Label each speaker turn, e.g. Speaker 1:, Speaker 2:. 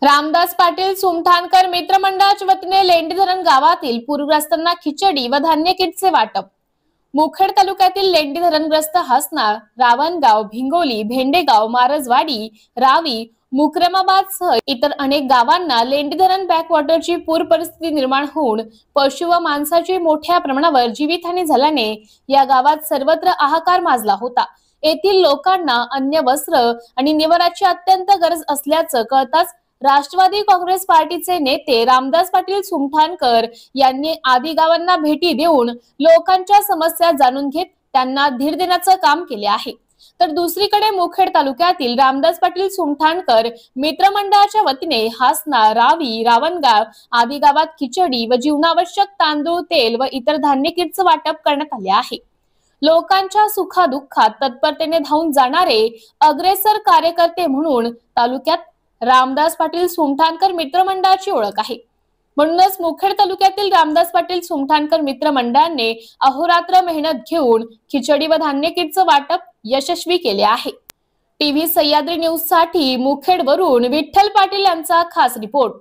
Speaker 1: रामदास पाटील सुमठाणकर मित्रमंडळाच्या वतीने लेंडी धरण गावातील पूरग्रस्तांना खिचडी व धान्य किटचे वाटप। मुखेड तालुक्यातील लेंडी धरणग्रस्त हसनाळ, रावणगाव, भिंगोली, भेंडेगाव, मारजवाडी, रावी, मुक्रमाबाद सह इतर अनेक गावांना लेंडी धरण बॅकवॉटरची पूर परिस्थिती निर्माण होऊन पशु व माणसाची मोठ्या प्रमाणावर जीवितहानी झाल्याने या गावात सर्वत्र हाहाकार माजला होता। येथील लोकांना अन्न, वस्त्र आणि निवाराची अत्यंत गरज असल्याचं कळताच राष्ट्रवादी काँग्रेस पार्टीचे नेते रामदास पाटील सुमठाणकर यांनी आदी गावांना भेटी देऊन लोकांच्या समस्या जाणून घेत त्यांना धीर देण्याचं काम केले आहे। तर दुसरीकडे मुखेड तालुक्यातील रामदास पाटील सुमठाणकर मित्रमंडळाच्या वतीने हसनाळ, रावी, रावणगाव आदी गावात खिचडी व जीवनावश्यक तांदूळ, तेल व इतर धान्य किटचं वाटप करण्यात आले आहे। लोकांच्या सुखादुःखात तत्परतेने धावून जाणारे अग्रेसर कार्यकर्ते म्हणून तालुक्यात रामदास पाटील सुमठाणकर मित्रमंडळाची ओळख आहे। म्हणूनच मुखेड तालुक्यातील रामदास पाटील सुमठाणकर मित्रमंडळाने अहोरात्र मेहनत घेऊन खिचडी व धान्य किटचं वाटप यशस्वी केले आहे। टीव्ही सह्याद्री न्यूज साठी मुखेड वरून विठ्ठल पाटील यांचा खास रिपोर्ट।